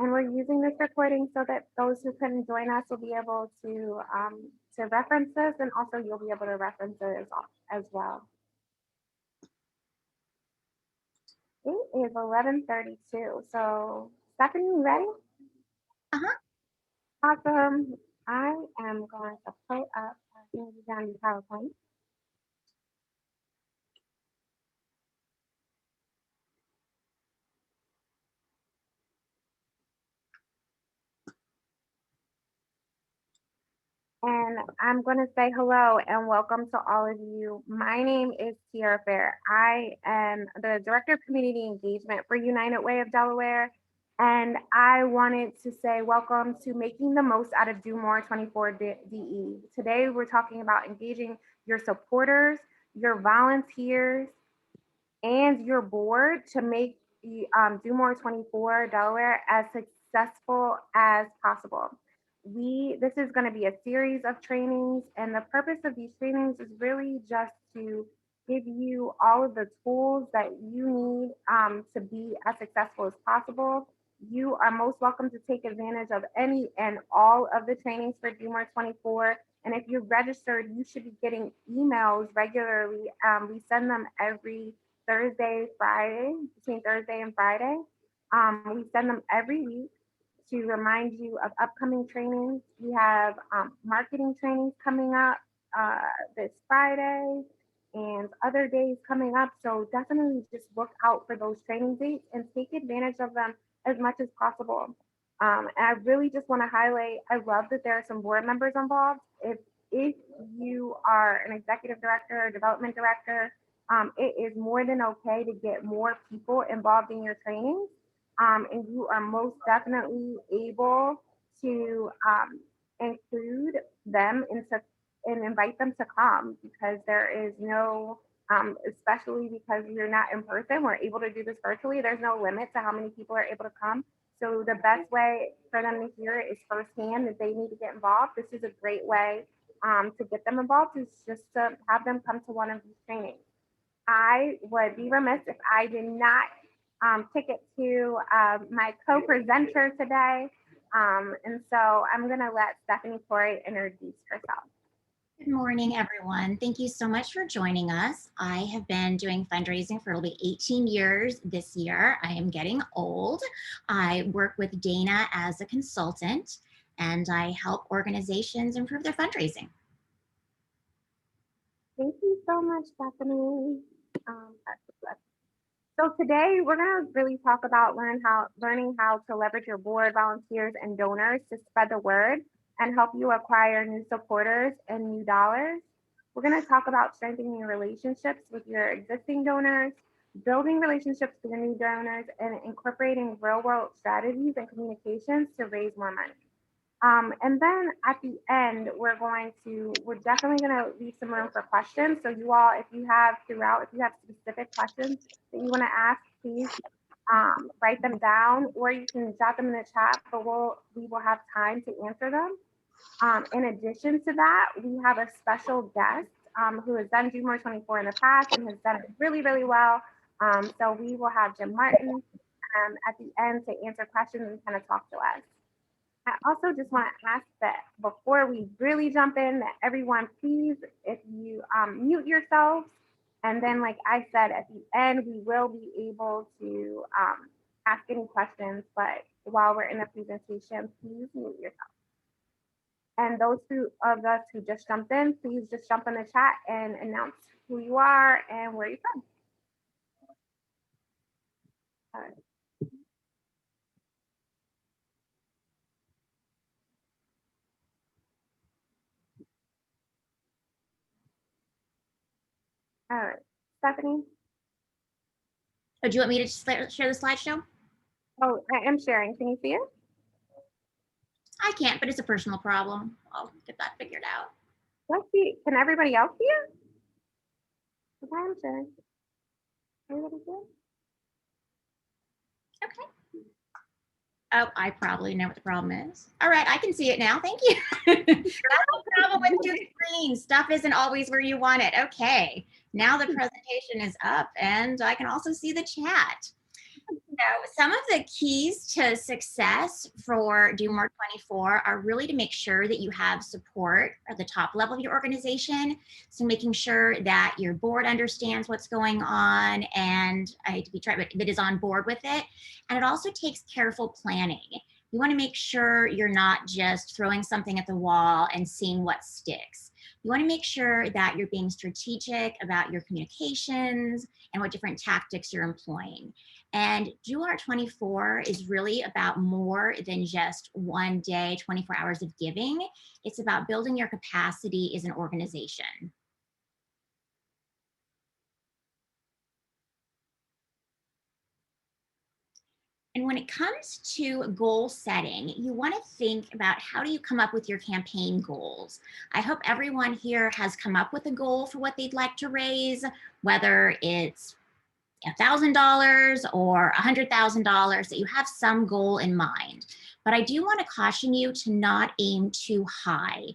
And we're using this recording so that those who couldn't join us will be able to reference this, and also you'll be able to reference it as well. It is 11:32. So Stephanie, you ready? Uh-huh. Awesome. I am going to pull up down the PowerPoint. And I'm going to say hello and welcome to all of you. My name is Tiara Fair. I am the Director of Community Engagement for United Way of Delaware. And I wanted to say welcome to Making the Most Out of Do More 24 DE. Today, we're talking about engaging your supporters, your volunteers, and your board to make the Do More 24 Delaware as successful as possible. This is going to be a series of trainings, and the purpose of these trainings is really just to give you all of the tools that you need to be as successful as possible. You are most welcome to take advantage of any and all of the trainings for Do More 24. And if you're registered, you should be getting emails regularly. We send them every Thursday, Friday, between Thursday and Friday. We send them every week to remind you of upcoming trainings. We have marketing trainings coming up this Friday and other days coming up. So definitely just look out for those training dates and take advantage of them as much as possible. And I really just want to highlight, I love that there are some board members involved. If you are an executive director or development director, it is more than okay to get more people involved in your trainings. And you are most definitely able to include them and invite them to come, because there is no, especially because you're not in person, we're able to do this virtually. There's no limit to how many people are able to come. So the best way for them to hear it is firsthand that they need to get involved. This is a great way to get them involved, is just to have them come to one of these trainings. I would be remiss if I did not take it to my co-presenter today. And so I'm going to let Stephanie Corey introduce herself. Good morning, everyone. Thank you so much for joining us. I have been doing fundraising for it'll be 18 years this year. I am getting old. I work with Dana as a consultant, and I help organizations improve their fundraising. Thank you so much, Stephanie. So today we're going to really talk about learning how to leverage your board, volunteers, and donors to spread the word and help you acquire new supporters and new dollars. We're going to talk about strengthening your relationships with your existing donors, building relationships with your new donors, and incorporating real-world strategies and communications to raise more money. And then at the end, we're definitely going to leave some room for questions. So you all, if you have specific questions that you want to ask, please write them down, or you can jot them in the chat, but we will have time to answer them. In addition to that, we have a special guest who has done Do More 24 in the past and has done it really, really well. So we will have Jim Martin at the end to answer questions and kind of talk to us. I also just want to ask that before we really jump in, that everyone, please, if you mute yourselves, and then like I said, at the end, we will be able to ask any questions, but while we're in the presentation, please mute yourself. And those of us who just jumped in, please just jump in the chat and announce who you are and where you're from. All right. All right, Stephanie. Oh, do you want me to share the slideshow? Oh, I am sharing. Can you see it? I can't, but it's a personal problem. I'll get that figured out. Let's see. Can everybody else see it? I'm sharing. Everybody see it? Okay. Oh, I probably know what the problem is. All right, I can see it now. Thank you. That's the problem with two screens. Stuff isn't always where you want it. Okay, now the presentation is up and I can also see the chat. Some of the keys to success for Do More 24 are really to make sure that you have support at the top level of your organization. So making sure that your board understands what's going on, and I hate to be trite, but that is on board with it. And it also takes careful planning. You want to make sure you're not just throwing something at the wall and seeing what sticks. You want to make sure that you're being strategic about your communications and what different tactics you're employing. And Do Art 24 is really about more than just one day, 24 hours of giving. It's about building your capacity as an organization. And when it comes to goal setting, you want to think about how do you come up with your campaign goals. I hope everyone here has come up with a goal for what they'd like to raise, whether it's $1,000 or $100,000, that you have some goal in mind. But I do want to caution you to not aim too high.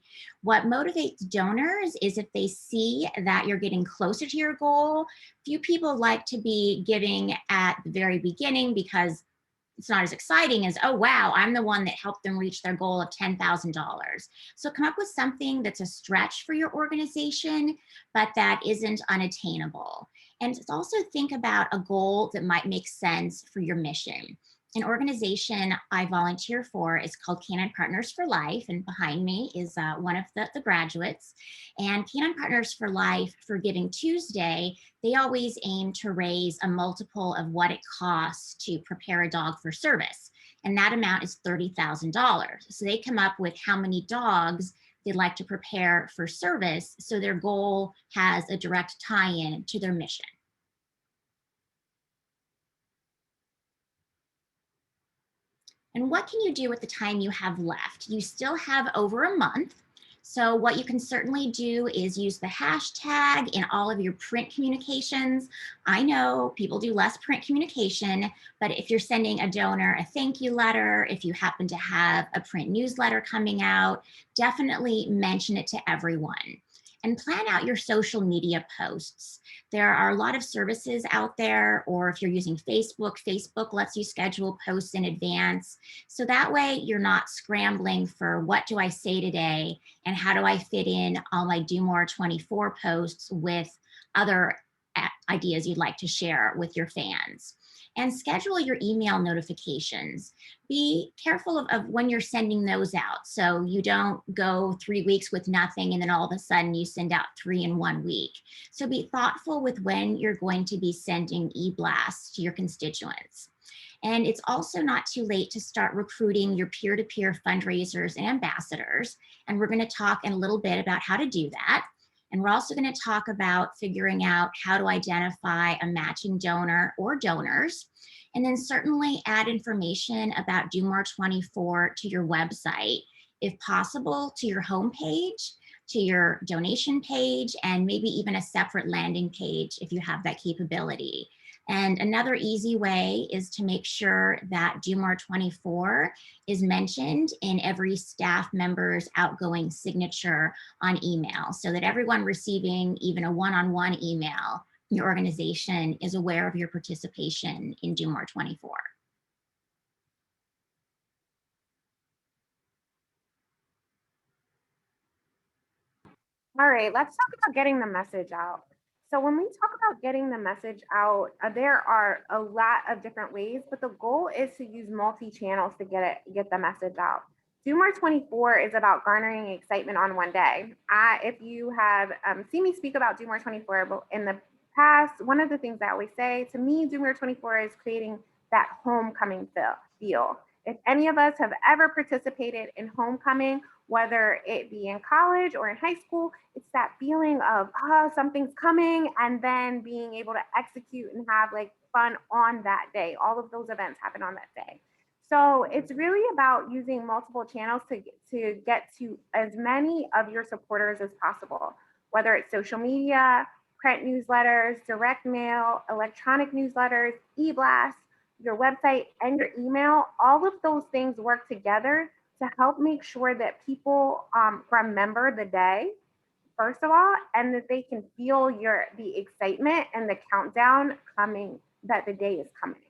What motivates donors is if they see that you're getting closer to your goal. Few people like to be giving at the very beginning because it's not as exciting as, oh, wow, I'm the one that helped them reach their goal of $10,000. So come up with something that's a stretch for your organization, but that isn't unattainable. And also think about a goal that might make sense for your mission. An organization I volunteer for is called Canine Partners for Life, and behind me is one of the graduates. And Canine Partners for Life for Giving Tuesday, they always aim to raise a multiple of what it costs to prepare a dog for service. And that amount is $30,000. So they come up with how many dogs they'd like to prepare for service, so their goal has a direct tie-in to their mission. And what can you do with the time you have left? You still have over a month. So what you can certainly do is use the hashtag in all of your print communications. I know people do less print communication, but if you're sending a donor a thank you letter, if you happen to have a print newsletter coming out, definitely mention it to everyone. And plan out your social media posts. There are a lot of services out there, or if you're using Facebook, Facebook lets you schedule posts in advance. So that way you're not scrambling for what do I say today and how do I fit in all my Do More 24 posts with other ideas you'd like to share with your fans. And schedule your email notifications. Be careful of when you're sending those out, so you don't go 3 weeks with nothing and then all of a sudden you send out 3 in 1 week. So be thoughtful with when you're going to be sending e-blasts to your constituents. And it's also not too late to start recruiting your peer-to-peer fundraisers and ambassadors. And we're going to talk in a little bit about how to do that. And we're also going to talk about figuring out how to identify a matching donor or donors. And then certainly add information about Do More 24 to your website, if possible, to your homepage, to your donation page, and maybe even a separate landing page if you have that capability. And another easy way is to make sure that Do More 24 is mentioned in every staff member's outgoing signature on email, so that everyone receiving even a one-on-one email, your organization is aware of your participation in Do More 24. All right, let's talk about getting the message out. So, when we talk about getting the message out, there are a lot of different ways, but the goal is to use multi channels to get the message out. Do More 24 is about garnering excitement on one day. If you have seen me speak about Do More 24 in the past, one of the things I always say, to me, Do More 24 is creating that homecoming feel. If any of us have ever participated in homecoming, whether it be in college or in high school, it's that feeling of, oh, something's coming, and then being able to execute and have like fun on that day. All of those events happen on that day. So it's really about using multiple channels to get to as many of your supporters as possible, whether it's social media, print newsletters, direct mail, electronic newsletters, e-blasts, your website, and your email. All of those things work together to help make sure that people remember the day, first of all, and that they can feel the excitement and the countdown coming, that the day is coming.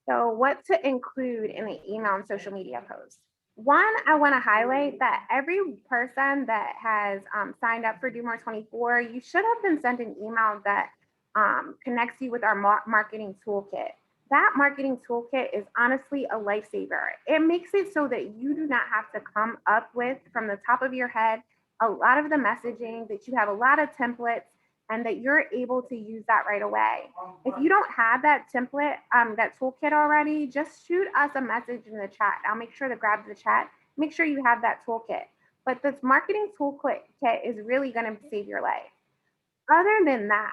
So, what to include in the email and social media post? One, I want to highlight that every person that has signed up for Do More 24, you should have been sent an email that connects you with our marketing toolkit. That marketing toolkit is honestly a lifesaver. It makes it so that you do not have to come up with, from the top of your head, a lot of the messaging, that you have a lot of templates, and that you're able to use that right away. If you don't have that template, that toolkit already, just shoot us a message in the chat. I'll make sure to grab the chat. Make sure you have that toolkit. But this marketing toolkit is really going to save your life. Other than that,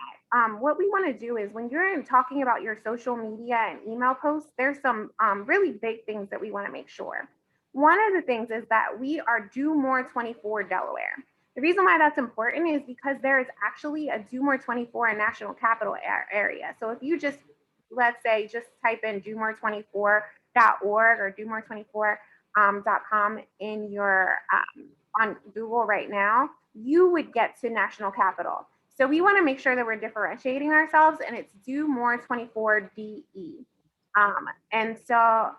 what we want to do is, when you're talking about your social media and email posts, there's some really big things that we want to make sure. One of the things is that we are Do More 24 Delaware. The reason why that's important is because there is actually a Do More 24 in National Capital area. So if you just, let's say, just type in domore24.org or domore24.com in your on Google right now, you would get to National Capital. So we want to make sure that we're differentiating ourselves, and it's Do More 24 DE. And so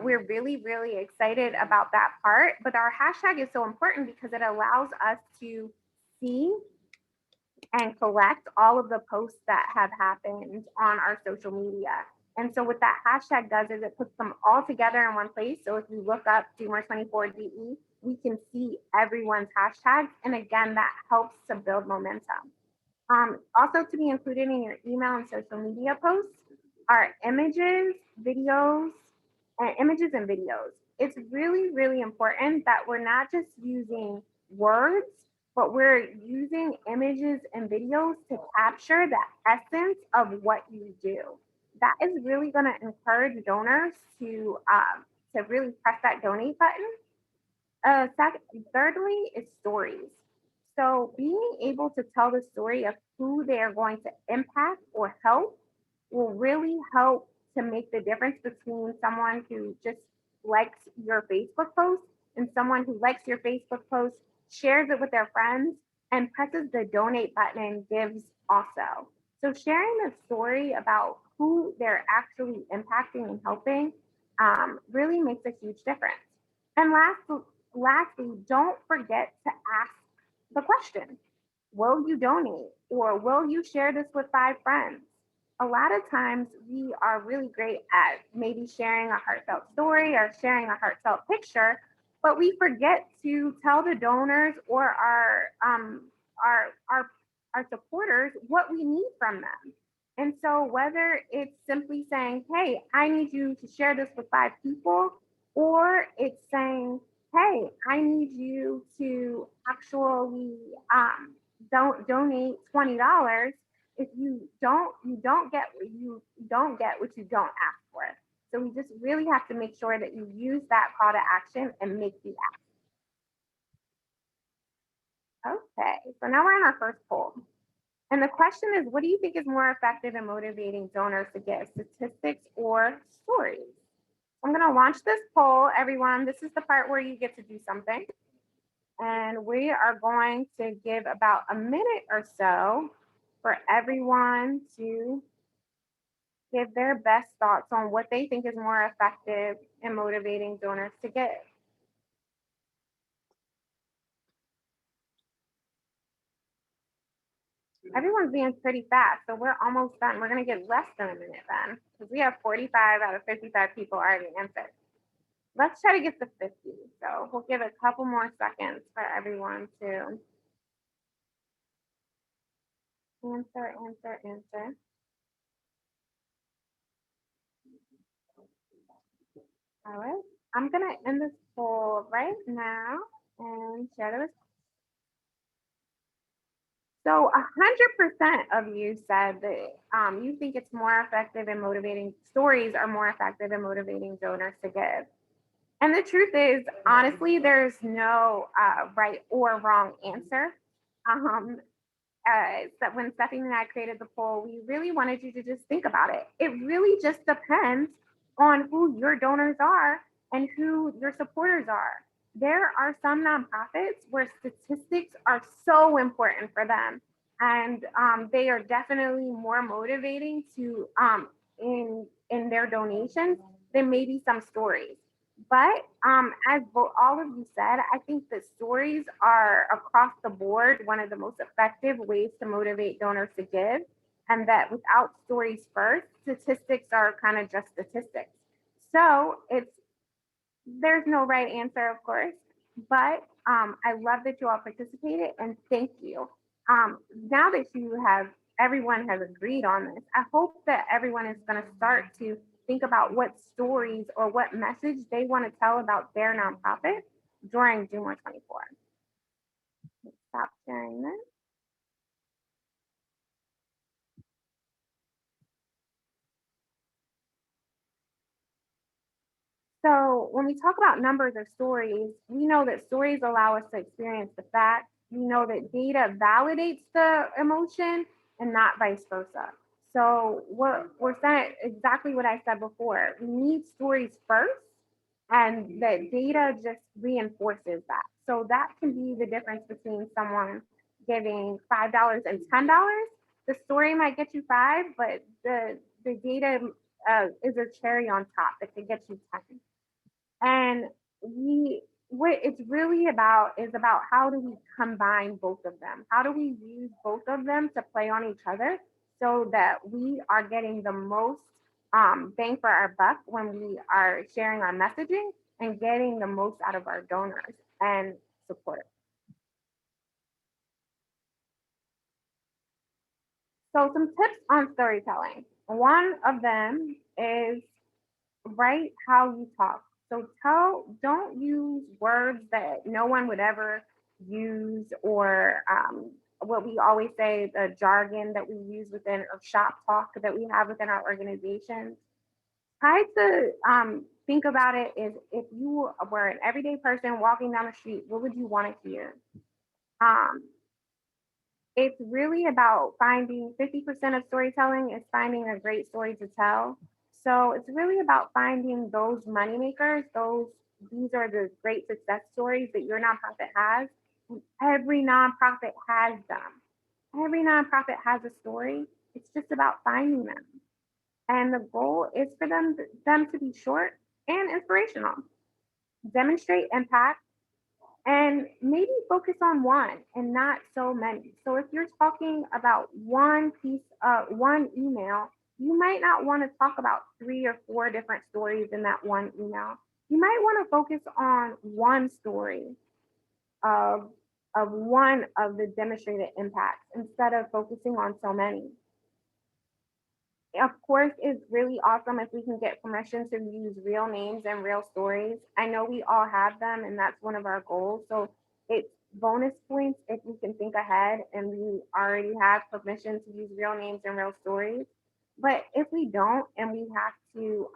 we're really, really excited about that part. But our hashtag is so important because it allows us to see and collect all of the posts that have happened on our social media. And so what that hashtag does is it puts them all together in one place. So if you look up Do More 24 DE, we can see everyone's hashtags. And again, that helps to build momentum. Also, to be included in your email and social media posts are images and videos. It's really, really important that we're not just using words, but we're using images and videos to capture the essence of what you do. That is really going to encourage donors to really press that donate button. Thirdly, is stories. So being able to tell the story of who they are going to impact or help will really help to make the difference between someone who just likes your Facebook post and someone who likes your Facebook post, shares it with their friends, and presses the donate button and gives also. So sharing the story about who they're actually impacting and helping really makes a huge difference. And lastly, don't forget to ask the question, will you donate, or will you share this with 5 friends? A lot of times we are really great at maybe sharing a heartfelt story or sharing a heartfelt picture, but we forget to tell the donors or our supporters what we need from them. And so whether it's simply saying, hey, I need you to share this with 5 people, or it's saying, hey, I need you to actually don't donate $20. If you don't get what you don't ask for. So we just really have to make sure that you use that call to action and make the ask. Okay, so now we're on our first poll. And the question is, what do you think is more effective in motivating donors to give, statistics or stories? I'm going to launch this poll, everyone. This is the part where you get to do something. And we are going to give about a minute or so for everyone to give their best thoughts on what they think is more effective in motivating donors to give. Everyone's being pretty fast, so we're almost done. We're going to get less than a minute then, because we have 45 out of 55 people already answered. Let's try to get to 50. So we'll give a couple more seconds for everyone to answer. All right. I'm going to end this poll right now and share the results. So 100% of you said that you think it's more effective in motivating, stories are more effective in motivating donors to give. And the truth is, honestly, there's no right or wrong answer. When Stephanie and I created the poll, we really wanted you to just think about it. It really just depends on who your donors are and who your supporters are. There are some nonprofits where statistics are so important for them, and they are definitely more motivating to in their donations than maybe some stories. But as all of you said, I think that stories are across the board one of the most effective ways to motivate donors to give, and that without stories first, statistics are kind of just statistics. So it's there's no right answer, of course, but I love that you all participated and thank you. Now that everyone has agreed on this, I hope that everyone is going to start to think about what stories or what message they want to tell about their nonprofit during June 24. Stop sharing this. So when we talk about numbers or stories, we know that stories allow us to experience the facts. We know that data validates the emotion and not vice versa. So we're saying exactly what I said before. We need stories first, and that data just reinforces that. So that can be the difference between someone giving $5 and $10. The story might get you five, but the data is a cherry on top that could get you 10. And we what it's really about is about how do we combine both of them? How do we use both of them to play on each other so that we are getting the most bang for our buck when we are sharing our messaging and getting the most out of our donors and support. So some tips on storytelling. One of them is write how you talk. So don't use words that no one would ever use, or what we always say, the jargon that we use within, or shop talk that we have within our organizations. Try to think about it is, if you were an everyday person walking down the street, what would you want to hear? Um, it's really about finding 50% of storytelling is finding a great story to tell. So it's really about finding those money makers, these are the great success stories that your nonprofit has. Every nonprofit has them. Every nonprofit has a story. It's just about finding them. And the goal is for them to be short and inspirational, demonstrate impact, and maybe focus on one and not so many. So if you're talking about one email, you might not want to talk about three or four different stories in that one email. You might want to focus on one story of one of the demonstrated impacts instead of focusing on so many. Of course, it's really awesome if we can get permission to use real names and real stories. I know we all have them, and that's one of our goals. So it's bonus points if we can think ahead and we already have permission to use real names and real stories. But if we don't, and we have to,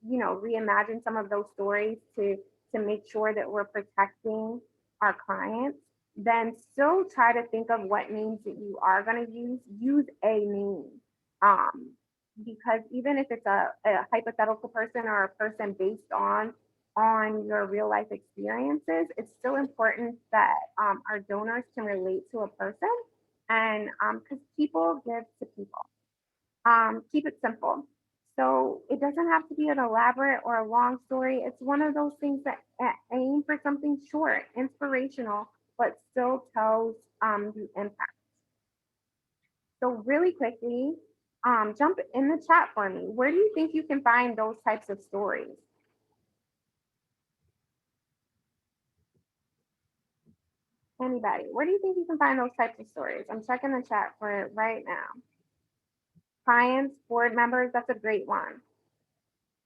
reimagine some of those stories to make sure that we're protecting our clients, then still try to think of what names that you are going to use. Use a name. Um, because even if it's a hypothetical person or a person based on your real life experiences, it's still important that our donors can relate to a person, and because people give to people. Keep it simple. So it doesn't have to be an elaborate or a long story. It's one of those things that aim for something short, inspirational, but still tells the impact. So really quickly, jump in the chat for me. Where do you think you can find those types of stories? Anybody? Where do you think you can find those types of stories? I'm checking the chat for it right now. Clients, board members, that's a great one.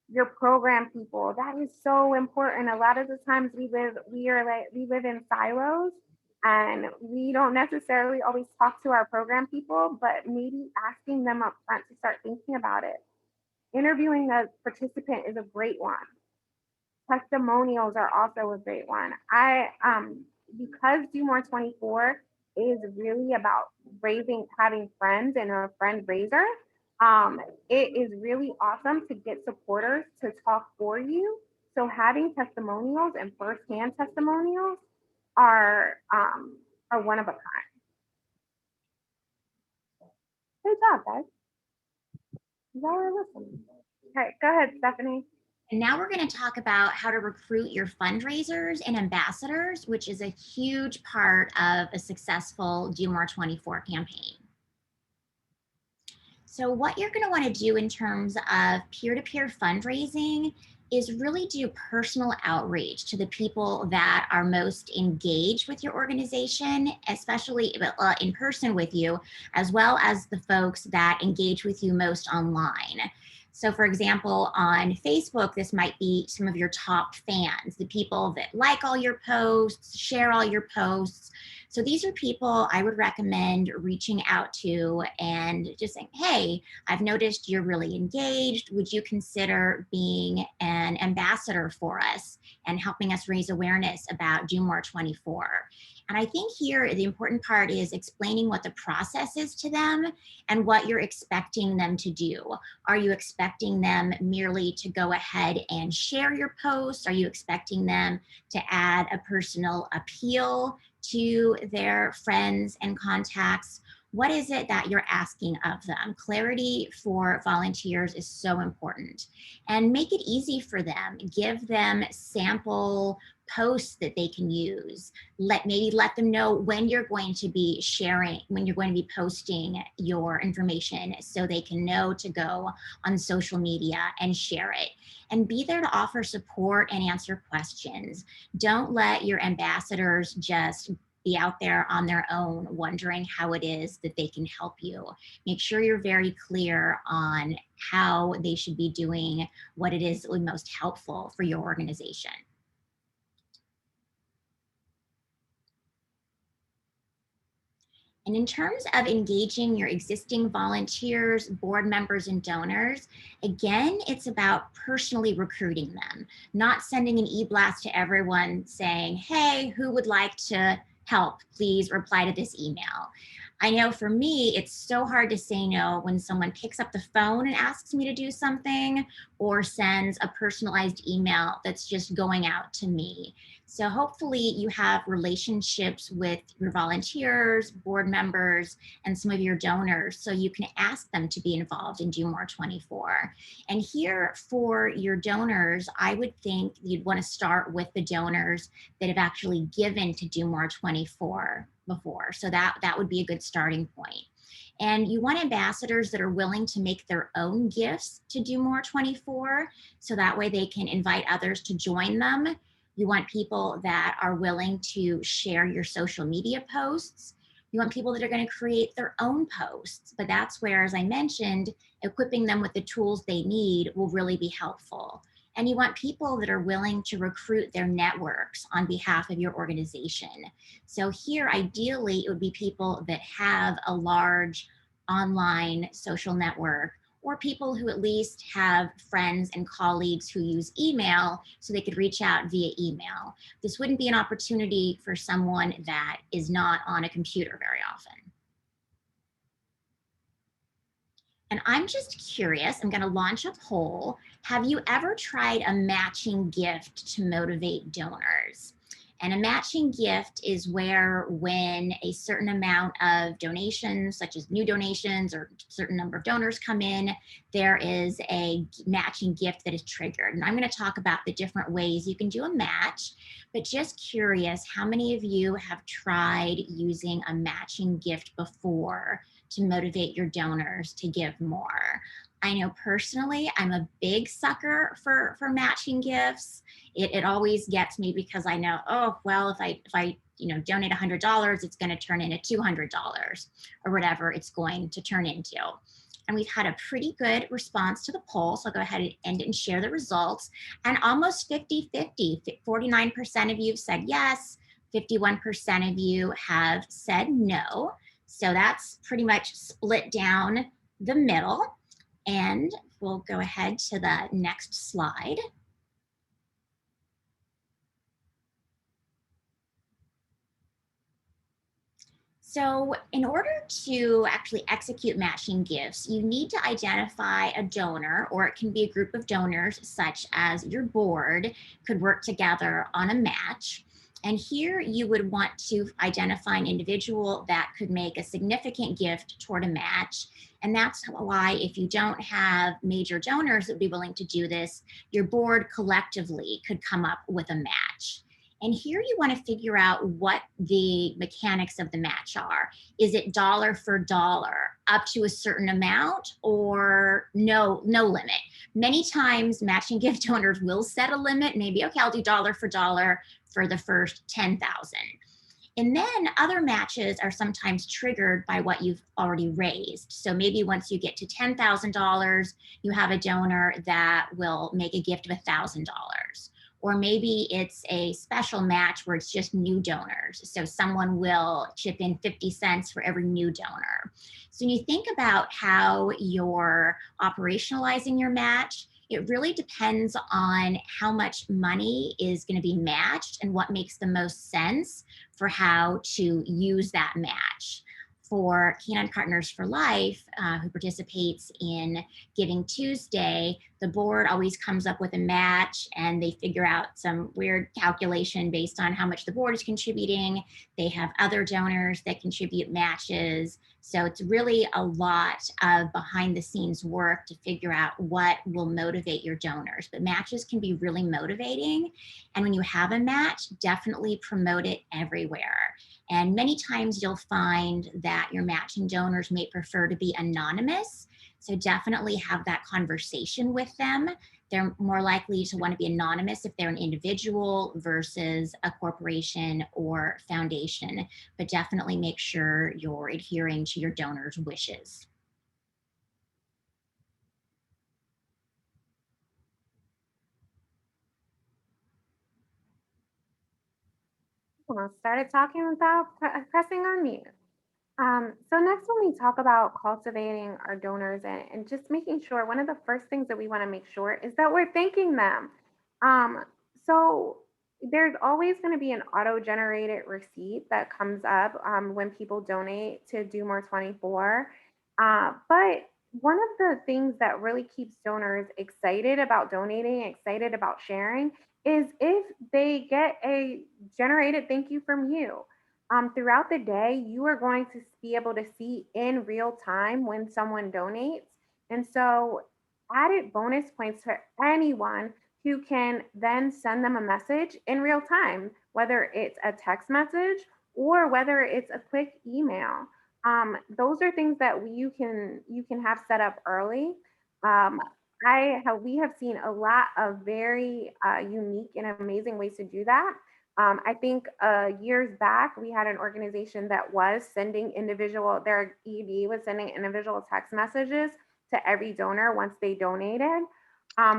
Your program people, that is so important. A lot of the times we live in silos, and we don't necessarily always talk to our program people, but maybe asking them up front to start thinking about it. Interviewing a participant is a great one. Testimonials are also a great one. Because Do More 24 is really about having friends and a friend raiser. It is really awesome to get supporters to talk for you. So having testimonials and firsthand testimonials are one of a kind. Good job, guys. Y'all are listening. Okay, go ahead, Stephanie. And now we're going to talk about how to recruit your fundraisers and ambassadors, which is a huge part of a successful Do More 24 campaign. So what you're going to want to do in terms of peer-to-peer fundraising is really do personal outreach to the people that are most engaged with your organization, especially in person with you, as well as the folks that engage with you most online. So for example, on Facebook, this might be some of your top fans, the people that like all your posts, share all your posts. So these are people I would recommend reaching out to and just saying, hey, I've noticed you're really engaged. Would you consider being an ambassador for us and helping us raise awareness about Do More 24? And I think here the important part is explaining what the process is to them and what you're expecting them to do. Are you expecting them merely to go ahead and share your posts? Are you expecting them to add a personal appeal to their friends and contacts? What is it that you're asking of them? Clarity for volunteers is so important. And make it easy for them. Give them sample posts that they can use. Maybe let them know when you're going to be sharing, when you're going to be posting your information so they can know to go on social media and share it. And be there to offer support and answer questions. Don't let your ambassadors just be out there on their own wondering how it is that they can help you. Make sure you're very clear on how they should be doing what it is that would most helpful for your organization. And in terms of engaging your existing volunteers, board members, and donors, again, it's about personally recruiting them, not sending an e-blast to everyone saying, hey, who would like to help? Please reply to this email. I know for me, it's so hard to say no when someone picks up the phone and asks me to do something or sends a personalized email that's just going out to me. So hopefully you have relationships with your volunteers, board members, and some of your donors so you can ask them to be involved in Do More 24. And here for your donors, I would think you'd want to start with the donors that have actually given to Do More 24 before. So that would be a good starting point. And you want ambassadors that are willing to make their own gifts to Do More 24, so that way they can invite others to join them. You want people that are willing to share your social media posts. You want people that are going to create their own posts. But that's where, as I mentioned, equipping them with the tools they need will really be helpful. And you want people that are willing to recruit their networks on behalf of your organization. So here, ideally, it would be people that have a large online social network, or people who at least have friends and colleagues who use email so they could reach out via email. This wouldn't be an opportunity for someone that is not on a computer very often. And I'm just curious, I'm going to launch a poll. Have you ever tried a matching gift to motivate donors? And a matching gift is where when a certain amount of donations, such as new donations or a certain number of donors come in, there is a matching gift that is triggered. And I'm going to talk about the different ways you can do a match, but just curious, how many of you have tried using a matching gift before to motivate your donors to give more? I know personally, I'm a big sucker for matching gifts. It always gets me because I know, oh, well, if I donate $100, it's going to turn into $200 or whatever it's going to turn into. And we've had a pretty good response to the poll. So I'll go ahead and end it and share the results. And almost 50-50, 49% of you have said yes, 51% of you have said no. So that's pretty much split down the middle. And we'll go ahead to the next slide. So in order to actually execute matching gifts, you need to identify a donor, or it can be a group of donors such as your board could work together on a match. And here you would want to identify an individual that could make a significant gift toward a match. And that's why, if you don't have major donors that would be willing to do this, your board collectively could come up with a match. And here you want to figure out what the mechanics of the match are. Is it dollar for dollar up to a certain amount, or no limit? Many times matching gift donors will set a limit, maybe, okay, I'll do dollar for the first 10,000. And then other matches are sometimes triggered by what you've already raised. So maybe once you get to $10,000, you have a donor that will make a gift of $1,000. Or maybe it's a special match where it's just new donors. So someone will chip in 50 cents for every new donor. So when you think about how you're operationalizing your match, it really depends on how much money is going to be matched and what makes the most sense for how to use that match. For Canine Partners for Life, who participates in Giving Tuesday, the board always comes up with a match and they figure out some weird calculation based on how much the board is contributing. They have other donors that contribute matches. So it's really a lot of behind the scenes work to figure out what will motivate your donors. But matches can be really motivating. And when you have a match, definitely promote it everywhere. And many times you'll find that your matching donors may prefer to be anonymous. So definitely have that conversation with them. They're more likely to want to be anonymous if they're an individual versus a corporation or foundation, but definitely make sure you're adhering to your donors' wishes. Well, started talking without pressing on mute. So next, when we talk about cultivating our donors and just making sure, one of the first things that we want to make sure is that we're thanking them. Um, so there's always going to be an auto-generated receipt that comes up when people donate to Do More 24. But one of the things that really keeps donors excited about donating, excited about sharing, is if they get a generated thank you from you. Throughout the day, you are going to be able to see in real time when someone donates. And so, added bonus points for anyone who can then send them a message in real time, whether it's a text message or whether it's a quick email. Those are things that you can have set up early. Um, we have seen a lot of very unique and amazing ways to do that. I think years back, we had an organization that was sending their ED was sending individual text messages to every donor once they donated.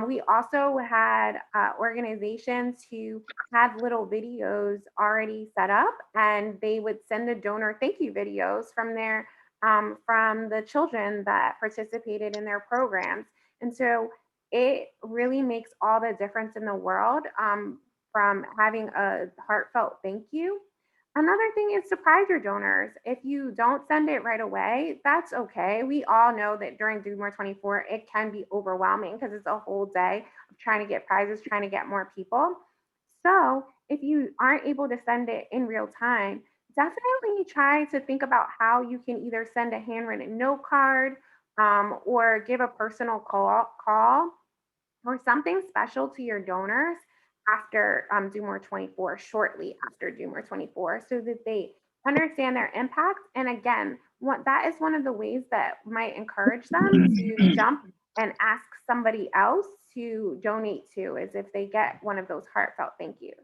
We also had organizations who had little videos already set up, and they would send the donor thank you videos from the children that participated in their programs. And so it really makes all the difference in the world from having a heartfelt thank you. Another thing is surprise your donors. If you don't send it right away, that's okay. We all know that during Do More 24, it can be overwhelming because it's a whole day of trying to get prizes, trying to get more people. So if you aren't able to send it in real time, definitely try to think about how you can either send a handwritten note card or give a personal call or something special to your donors after Do More 24, shortly after Do More 24, so that they understand their impact. And again, that is one of the ways that might encourage them to jump and ask somebody else to donate to, is if they get one of those heartfelt thank yous.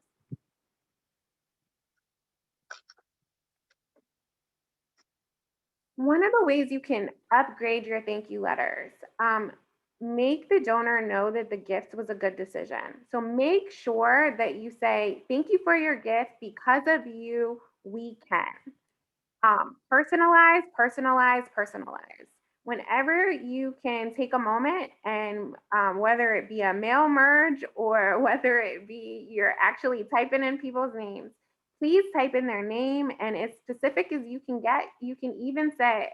One of the ways you can upgrade your thank you letters, make the donor know that the gift was a good decision. So make sure that you say, thank you for your gift. Because of you, we can. Personalize, personalize, personalize. Whenever you can take a moment and whether it be a mail merge or whether it be you're actually typing in people's names, please type in their name and as specific as you can get. You can even say,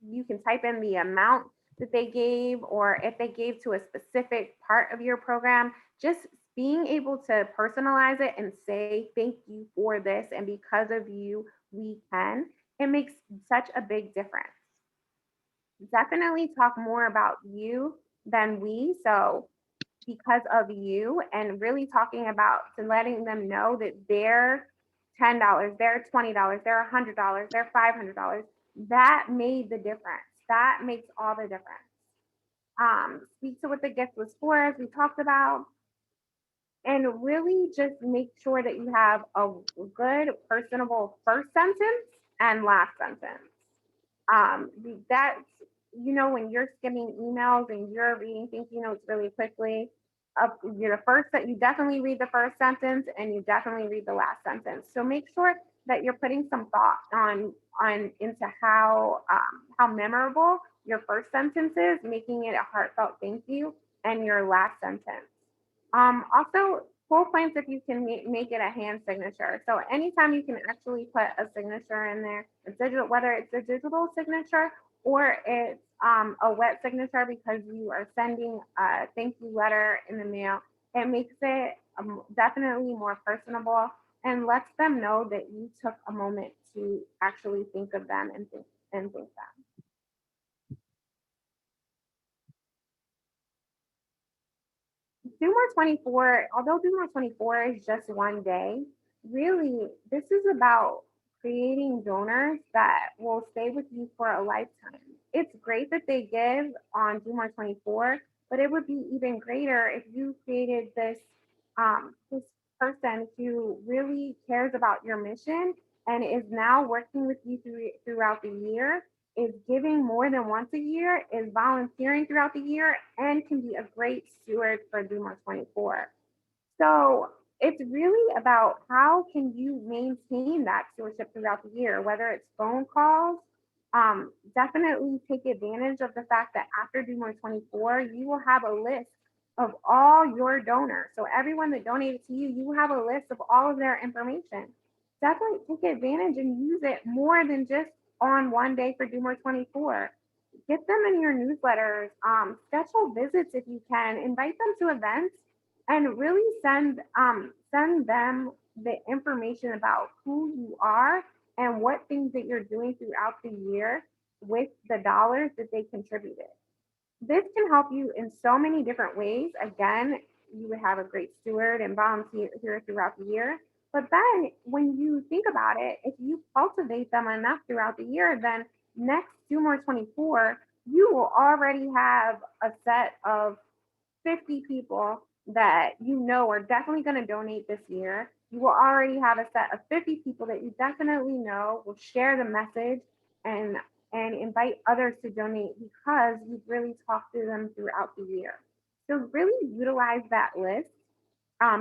you can type in the amount that they gave, or if they gave to a specific part of your program, just being able to personalize it and say thank you for this, and because of you we can, it makes such a big difference. Definitely talk more about you than we. So because of you, and really talking about to letting them know that their $10, their $20, their $100, their $500, that made the difference. That makes all the difference. Speak to what the gift was for, as we talked about, and really just make sure that you have a good, personable first sentence and last sentence. That's, when you're skimming emails and you're reading thinking notes really quickly, you're the first that you definitely read the first sentence and you definitely read the last sentence. So make sure that you're putting some thought on into how memorable your first sentence is, making it a heartfelt thank you, and your last sentence. Also, cool points if you can make it a hand signature. So anytime you can actually put a signature in there, a digital, whether it's a digital signature or it's a wet signature because you are sending a thank you letter in the mail, it makes it definitely more personable and lets them know that you took a moment to actually think of them and thank them. Do More 24, although Do More 24 is just one day, really, this is about creating donors that will stay with you for a lifetime. It's great that they give on Do More 24, but it would be even greater if you created this person who really cares about your mission and is now working with you throughout the year, is giving more than once a year, is volunteering throughout the year, and can be a great steward for Duma 24. So it's really about how can you maintain that stewardship throughout the year, whether it's phone calls. Definitely take advantage of the fact that after Do More 24, you will have a list of all your donors. So everyone that donated to you, you have a list of all of their information. Definitely take advantage and use it more than just on one day for Do More 24. Get them in your newsletters, schedule visits if you can, invite them to events, and really send them the information about who you are and what things that you're doing throughout the year with the dollars that they contributed. This can help you in so many different ways. Again, you would have a great steward and volunteer here throughout the year. But then when you think about it, if you cultivate them enough throughout the year, then next Do More 24, you will already have a set of 50 people that you know are definitely going to donate this year. You will already have a set of 50 people that you definitely know will share the message and invite others to donate because you've really talked to them throughout the year. So really utilize that list.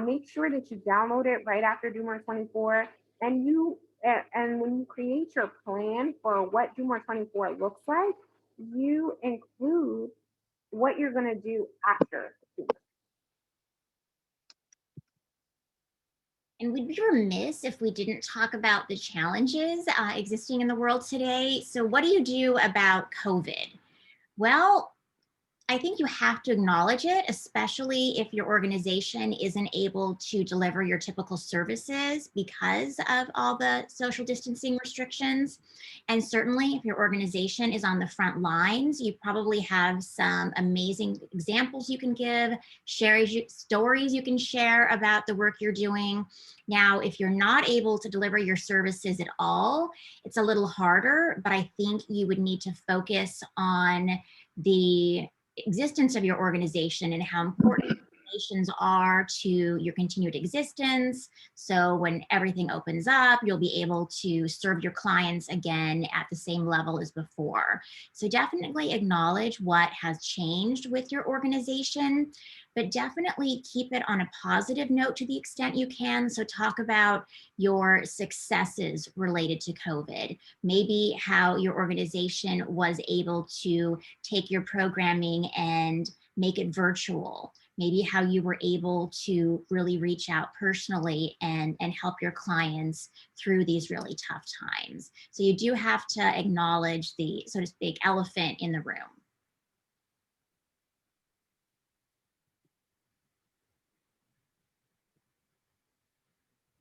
Make sure that you download it right after Do More 24, and and when you create your plan for what Do More 24 looks like, you include what you're going to do after. And we'd be remiss if we didn't talk about the challenges existing in the world today. So what do you do about COVID? Well, I think you have to acknowledge it, especially if your organization isn't able to deliver your typical services because of all the social distancing restrictions. And certainly, if your organization is on the front lines, you probably have some amazing examples you can give, stories you can share about the work you're doing. Now, if you're not able to deliver your services at all, it's a little harder, but I think you would need to focus on the existence of your organization and how important donations are to your continued existence. So when everything opens up, you'll be able to serve your clients again at the same level as before. So definitely acknowledge what has changed with your organization, but definitely keep it on a positive note to the extent you can. So talk about your successes related to COVID, maybe how your organization was able to take your programming and make it virtual, maybe how you were able to really reach out personally and help your clients through these really tough times. So you do have to acknowledge the, so to speak, elephant in the room.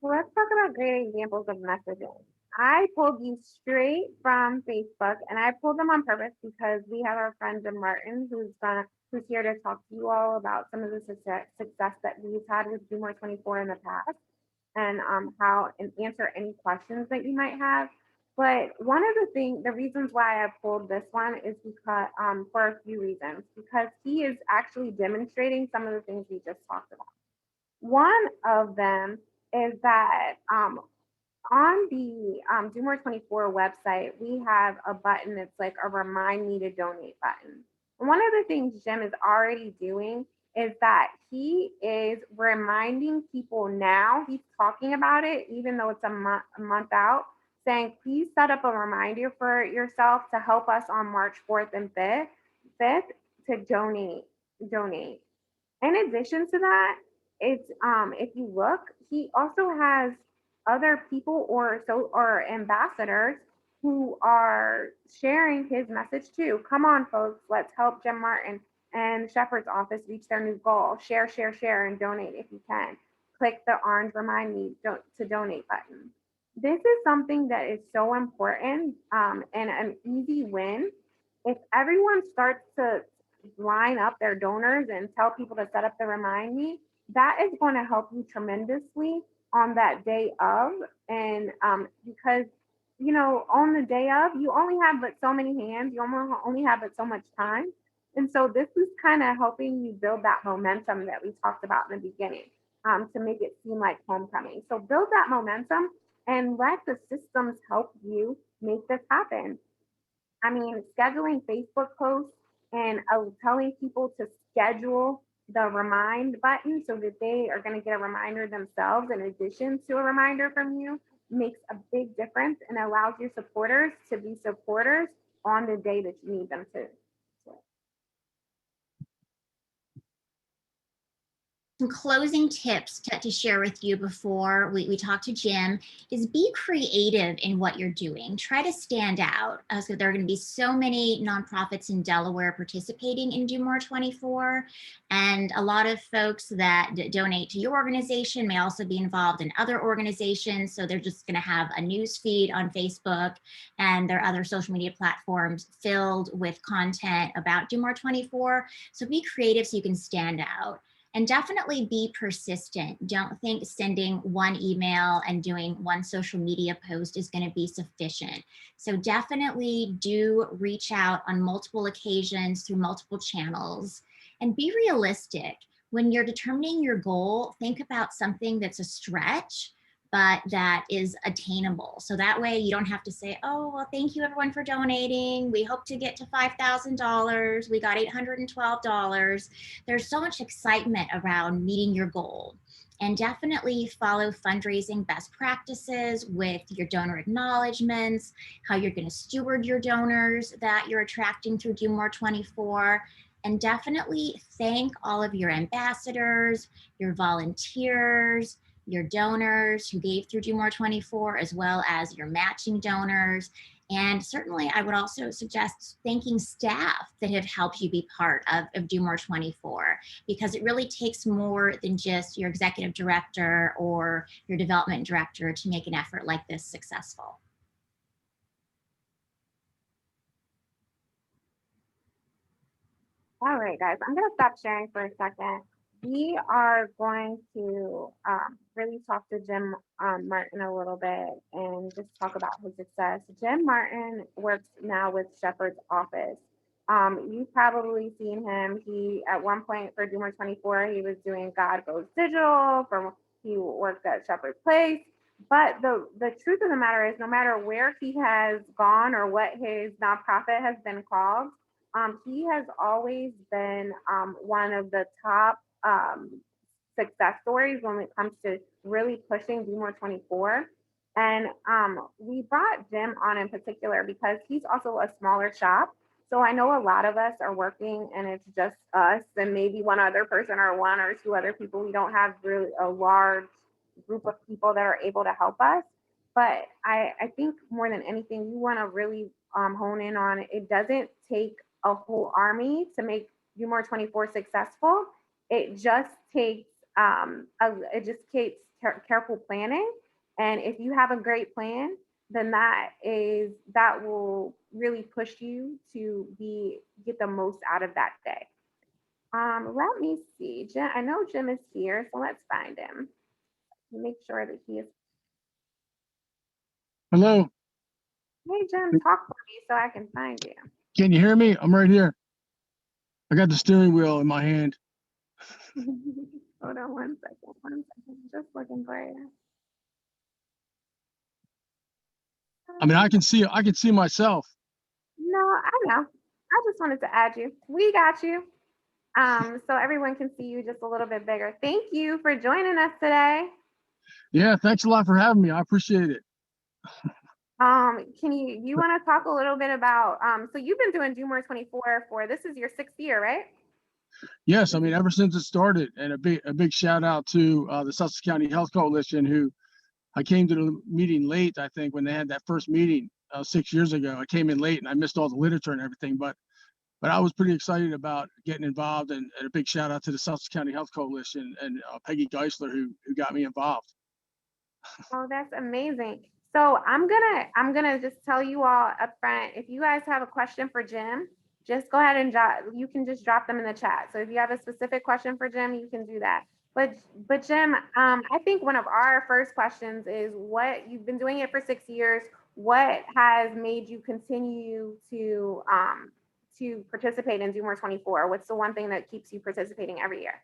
So let's talk about great examples of messaging. I pulled these straight from Facebook, and I pulled them on purpose because we have our friend Jim Martin who's here to talk to you all about some of the success that we've had with Do More 24 in the past, and how and answer any questions that you might have. But one of the reasons why I pulled this one is because for a few reasons. Because he is actually demonstrating some of the things we just talked about. One of them is that on the Do More 24 website, we have a button that's like a remind me to donate button. And one of the things Jim is already doing is that he is reminding people now, he's talking about it, even though it's a month out, saying, please set up a reminder for yourself to help us on March 4th and 5th to donate. In addition to that, it's if you look, he also has other people or ambassadors who are sharing his message too. Come on, folks, let's help Jim Martin and Shepherd's office reach their new goal. Share, share, share, and donate if you can. Click the orange remind me to donate button. This is something that is so important and an easy win. If everyone starts to line up their donors and tell people to set up the remind me, that is going to help you tremendously on that day of. And because, on the day of, you only have but so many hands, you only have but so much time. And so this is kind of helping you build that momentum that we talked about in the beginning to make it seem like homecoming. So build that momentum and let the systems help you make this happen. I mean, scheduling Facebook posts and telling people to schedule the remind button so that they are going to get a reminder themselves in addition to a reminder from you makes a big difference and allows your supporters to be supporters on the day that you need them to. Some closing tips to share with you before we talk to Jim is be creative in what you're doing. Try to stand out. So there are going to be so many nonprofits in Delaware participating in Do More 24, and a lot of folks that donate to your organization may also be involved in other organizations. So they're just going to have a news feed on Facebook and their other social media platforms filled with content about Do More 24. So be creative so you can stand out. And definitely be persistent. Don't think sending one email and doing one social media post is going to be sufficient. So definitely do reach out on multiple occasions through multiple channels and be realistic. When you're determining your goal, think about something that's a stretch but that is attainable. So that way you don't have to say, oh, well, thank you everyone for donating. We hope to get to $5,000. We got $812. There's so much excitement around meeting your goal. And definitely follow fundraising best practices with your donor acknowledgements, how you're going to steward your donors that you're attracting through Do More 24. And definitely thank all of your ambassadors, your volunteers, your donors who gave through Do More 24, as well as your matching donors. And certainly I would also suggest thanking staff that have helped you be part of Do More 24, because it really takes more than just your executive director or your development director to make an effort like this successful. All right, guys, I'm going to stop sharing for a second. We are going to really talk to Jim Martin a little bit and just talk about his success. Jim Martin works now with Shepherd's office. You've probably seen him. He, at one point for Do More 24, he was doing God Goes Digital. He worked at Shepherd's Place. But the truth of the matter is, no matter where he has gone or what his nonprofit has been called, he has always been one of the top success stories when it comes to really pushing Do More 24. And we brought Jim on in particular because he's also a smaller shop. So I know a lot of us are working and it's just us and maybe one other person or one or two other people. We don't have really a large group of people that are able to help us. But I think more than anything, you want to really hone in on it. It doesn't take a whole army to make Do More 24 successful. It just takes careful planning. And if you have a great plan, then that will really push you to get the most out of that day. Let me see. Jim, I know Jim is here, so let's find him. Make sure that he is. Hello, Hey, Jim, talk for me so I can find you. can you hear me? I'm right here. I got the steering wheel in my hand. Hold on one second. One second. Just looking for you. I mean, I can see myself. No, I know. I just wanted to add you. We got you. So everyone can see you just a little bit bigger. Thank you for joining us today. Yeah, thanks a lot for having me. I appreciate it. Can you want to talk a little bit about so you've been doing Do More 24 for this is your 6th year, right? Yes, I mean, ever since it started, and a big shout out to the Sussex County Health Coalition, who I came to the meeting late. I think when they had that first meeting 6 years ago, I came in late and I missed all the literature and everything. But I was pretty excited about getting involved, and a big shout out to the Sussex County Health Coalition and Peggy Geisler who got me involved. Oh, that's amazing. So I'm gonna just tell you all up front, if you guys have a question for Jim, just go ahead and you can just drop them in the chat. So if you have a specific question for Jim, you can do that. But Jim, I think one of our first questions is what you've been doing it for 6 years. What has made you continue to participate in Do More 24? What's the one thing that keeps you participating every year?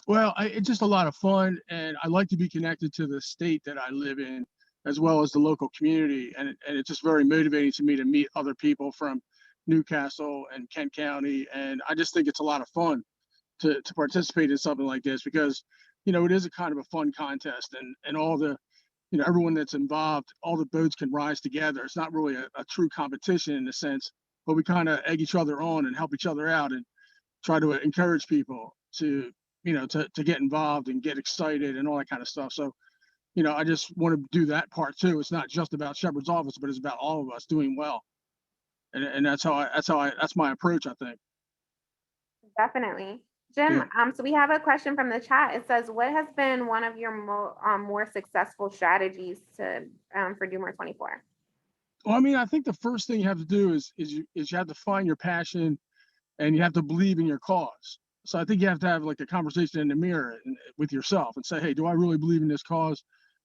Well, it's just a lot of fun, and I like to be connected to the state that I live in, as well as the local community, and it's just very motivating to me to meet other people from Newcastle and Kent County, and I just think it's a lot of fun to participate in something like this because, it is a kind of a fun contest, and all the, everyone that's involved, all the boats can rise together. It's not really a true competition in a sense, but we kind of egg each other on and help each other out and try to encourage people to to get involved and get excited and all that kind of stuff. So, I just want to do that part too. It's not just about Shepherd's Office, but it's about all of us doing well. And that's my approach, I think. Definitely. Jim, Yeah. so we have a question from the chat. It says, what has been one of your more successful strategies for Do More 24? Well, I mean, I think the first thing you have to do is you have to find your passion and you have to believe in your cause. So I think you have to have like a conversation in the mirror with yourself and say, hey, do I really believe in this cause?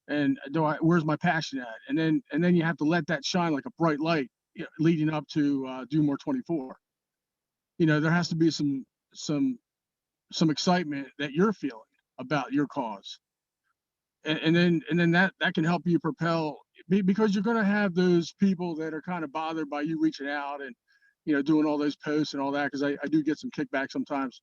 And where's my passion at? And then you have to let that shine like a bright light leading up to Do More 24. There has to be some excitement that you're feeling about your cause. And then that can help you propel, because you're going to have those people that are kind of bothered by you reaching out and doing all those posts and all that, because I do get some kickback sometimes.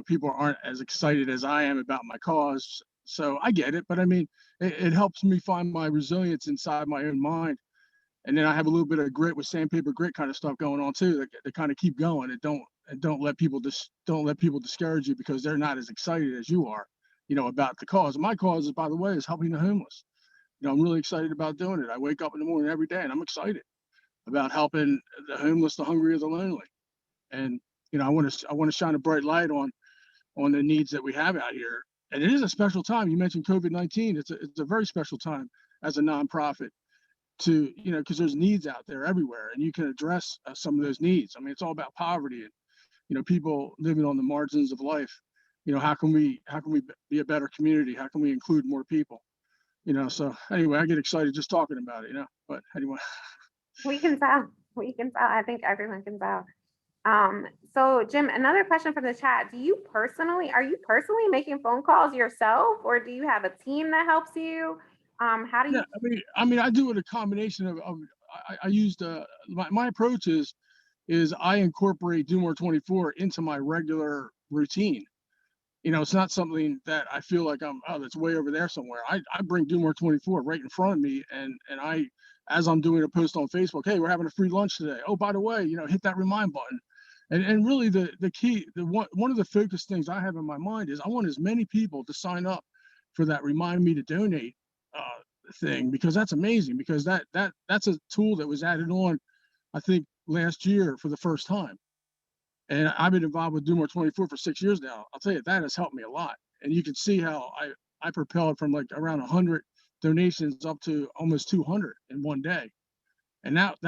People aren't as excited as I am about my cause, so I get it. But I mean, it helps me find my resilience inside my own mind, and then I have a little bit of grit with sandpaper grit kind of stuff going on too, that kind of keep going and don't let people discourage you because they're not as excited as you are, about the cause. My cause is, by the way, is helping the homeless. I'm really excited about doing it. I wake up in the morning every day and I'm excited about helping the homeless, the hungry, or the lonely. And I want to shine a bright light on the needs that we have out here. And it is a special time. You mentioned COVID-19. It's a very special time as a nonprofit to because there's needs out there everywhere, and you can address some of those needs. I mean, it's all about poverty and people living on the margins of life. How can we be a better community? How can we include more people? So anyway, I get excited just talking about it. But anyway. We can tell. We can tell. I think everyone can tell. So Jim, another question from the chat. Are you personally making phone calls yourself, or do you have a team that helps you? How do you? Yeah, I mean, I do it a combination of I used my approach is I incorporate Do More 24 into my regular routine. It's not something that I feel like that's way over there somewhere. I bring Do More 24 right in front of me, and as I'm doing a post on Facebook, hey, we're having a free lunch today. Oh, by the way, hit that remind button. And really the key, one of the focus things I have in my mind is I want as many people to sign up for that remind me to donate thing, because that's amazing, because that's a tool that was added on, I think, last year for the first time. And I've been involved with Do More 24 for 6 years now. I'll tell you, that has helped me a lot. And you can see how I propelled from like around 100 donations up to almost 200 in one day. And that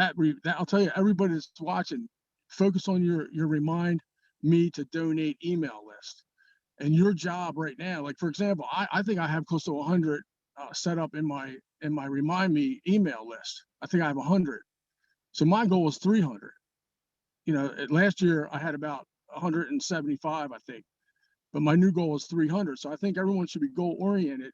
I'll tell you, everybody that's watching, focus on your remind me to donate email list. And your job right now, like for example, I think I have close to 100 set up in my remind me email list. I think I have 100. So my goal is 300. Last year I had about 175, I think, but my new goal is 300. So I think everyone should be goal oriented,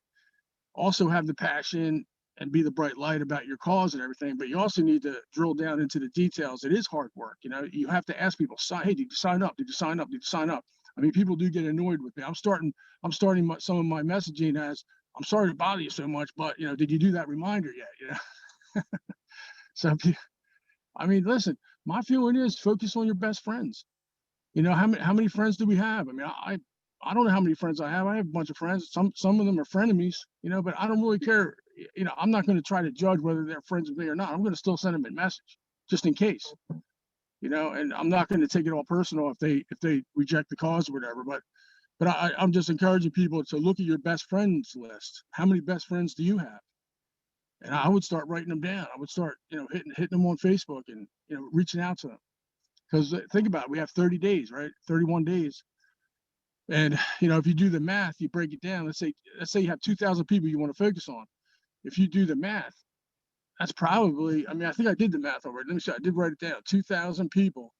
also have the passion and be the bright light about your cause and everything. But you also need to drill down into the details. It is hard work. You have to ask people, hey, did you sign up? Did you sign up? Did you sign up? I mean, people do get annoyed with me. I'm starting some of my messaging as, I'm sorry to bother you so much, but did you do that reminder yet? So, I mean, listen, my feeling is focus on your best friends. How many friends do we have? I mean, I don't know how many friends I have. I have a bunch of friends. Some of them are frenemies, but I don't really care. I'm not going to try to judge whether they're friends with me or not. I'm going to still send them a message just in case, and I'm not going to take it all personal if they reject the cause or whatever. But I'm just encouraging people to look at your best friends list. How many best friends do you have? And I would start writing them down. I would start, hitting them on Facebook and, reaching out to them. Because think about it, we have 30 days, right? 31 days. And, if you do the math, you break it down. Let's say you have 2,000 people you want to focus on. If you do the math, that's probably, I mean, I think I did the math already. Let me see, I did write it down, 2,000 people.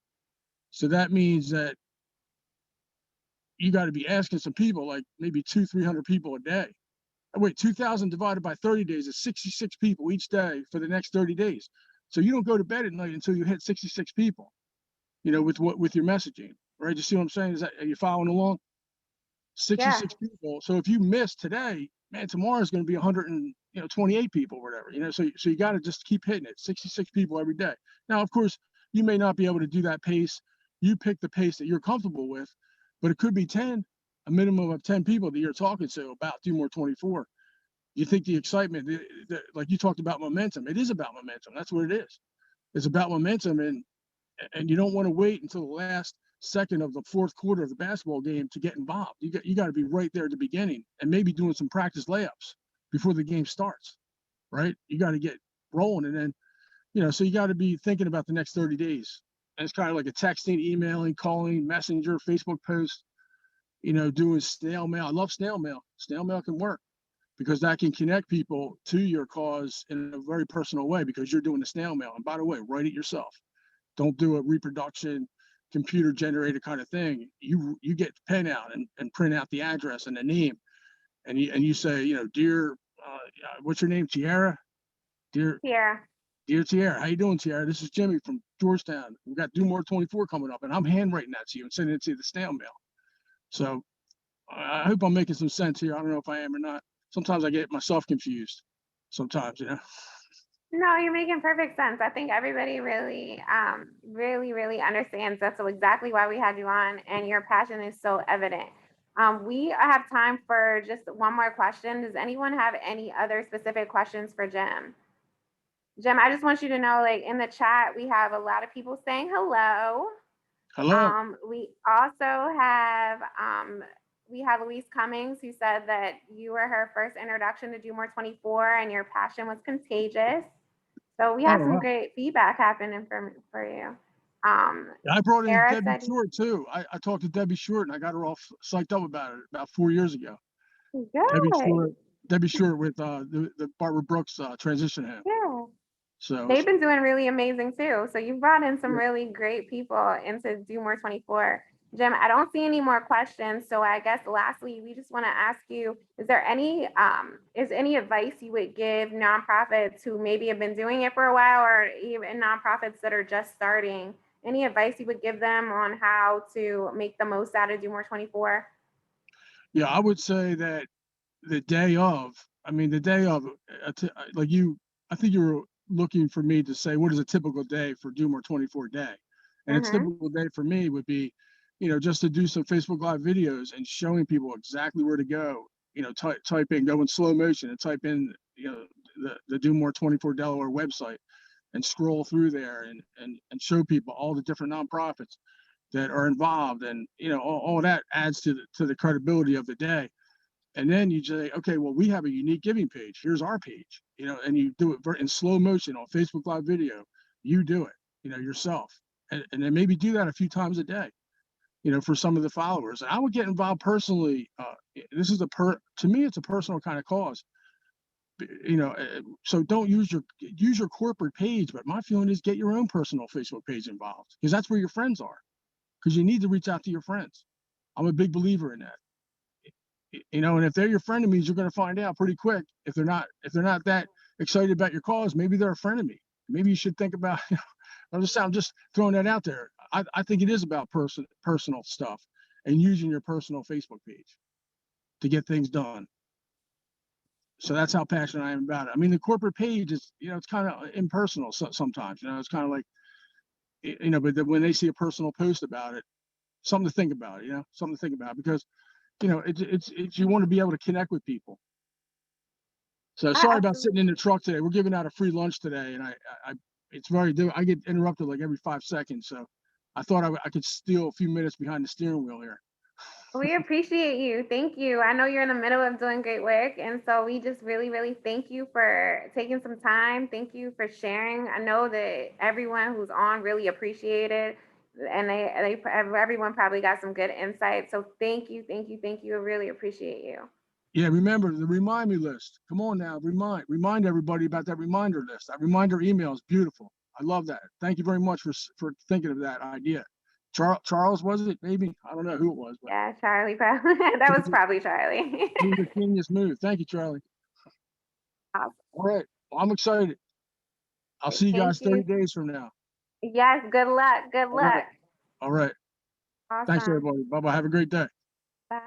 So that means that you got to be asking some people, like maybe 300 people a day. Wait, 2,000 divided by 30 days is 66 people each day for the next 30 days. So you don't go to bed at night until you hit 66 people, with your messaging, right? You see what I'm saying? Are you following along? Yeah. 66 people. So if you miss today, man, tomorrow is going to be 128 people, whatever. So you got to just keep hitting it. 66 people every day. Now, of course, you may not be able to do that pace. You pick the pace that you're comfortable with, but it could be 10, a minimum of 10 people that you're talking to about Do More 24. You think the excitement, like you talked about momentum, it is about momentum. That's what it is. It's about momentum, and you don't want to wait until the last second of the fourth quarter of the basketball game to get involved. You got to be right there at the beginning and maybe doing some practice layups before the game starts, right? You got to get rolling, and then so you got to be thinking about the next 30 days. And it's kind of like a texting, emailing, calling, messenger, Facebook post, doing snail mail. I love snail mail. Snail mail can work because that can connect people to your cause in a very personal way because you're doing the snail mail. And by the way, write it yourself. Don't do a reproduction, computer generated kind of thing. You get the pen out and print out the address and the name, and you say, dear, what's your name, Tiara? Dear Yeah. Tiara, how you doing, Tiara? This is Jimmy from Georgetown. We got Do More 24 coming up, and I'm handwriting that to you and sending it to the snail mail. So I hope I'm making some sense here. I don't know if I am or not. Sometimes I get myself confused. Sometimes. No, you're making perfect sense. I think everybody really, really understands that's exactly why we had you on, and your passion is so evident. We have time for just one more question. Does anyone have any other specific questions for Jim? Jim, I just want you to know, like in the chat, we have a lot of people saying hello. Hello. We also have Louise Cummings, who said that you were her first introduction to Do More 24 and your passion was contagious. So we have Oh, some wow. great feedback happening for you. I brought in Sarah Debbie said, Short too. I talked to Debbie Short and I got her all psyched up about it about 4 years ago. Debbie good. Short, Debbie Short with the Barbara Brooks transition home. Yeah. So They've been doing really amazing too. So you've brought in some yeah. really great people into Do More 24. Jim, I don't see any more questions. So I guess lastly, we just want to ask you, is there any advice you would give nonprofits who maybe have been doing it for a while or even nonprofits that are just starting? Any advice you would give them on how to make the most out of Do More 24? Yeah, I would say that the day of, like I think you were looking for me to say, what is a typical day for Do More 24 day? And a Mm-hmm. typical day for me would be, just to do some Facebook Live videos and showing people exactly where to go, type in, go in slow motion and type in, the Do More 24 Delaware website and scroll through there and show people all the different nonprofits that are involved. And, all that adds to the credibility of the day. And then you say, okay, well, we have a unique giving page. Here's our page, and you do it in slow motion on Facebook Live video. You do it, yourself. And then maybe do that a few times a day, for some of the followers. And I would get involved personally. This is to me, it's a personal kind of cause. So don't use your corporate page, but my feeling is get your own personal Facebook page involved, because that's where your friends are, because you need to reach out to your friends. I'm a big believer in that. And if they're your frenemies, you're going to find out pretty quick. If they're not that excited about your cause, maybe they're a frenemy. Maybe you should think about, I'm just throwing that out there. I think it is about personal stuff and using your personal Facebook page to get things done. So that's how passionate I am about it. I mean, the corporate page is, it's kind of impersonal sometimes, it's kind of like, but when they see a personal post about it, something to think about, something to think about, because, it's you want to be able to connect with people. So sorry about sitting in the truck today. We're giving out a free lunch today, and I get interrupted like every 5 seconds. So I thought I could steal a few minutes behind the steering wheel here. We appreciate you. Thank you. I know you're in the middle of doing great work. And so we just really, really thank you for taking some time. Thank you for sharing. I know that everyone who's on really appreciate it. And everyone probably got some good insight. So thank you, thank you, thank you. I really appreciate you. Yeah, remember the remind me list. Come on now, remind everybody about that reminder list. That reminder email is beautiful. I love that. Thank you very much for thinking of that idea. Charles, was it? Maybe, I don't know who it was. But Yeah, Charlie, probably. That was probably Charlie. it was a genius move. Thank you, Charlie. Awesome. All right, well, I'm excited. I'll see you guys 30 days from now. Yes, good luck. Good luck. All right. Awesome. Thanks, everybody. Bye-bye. Have a great day. Bye.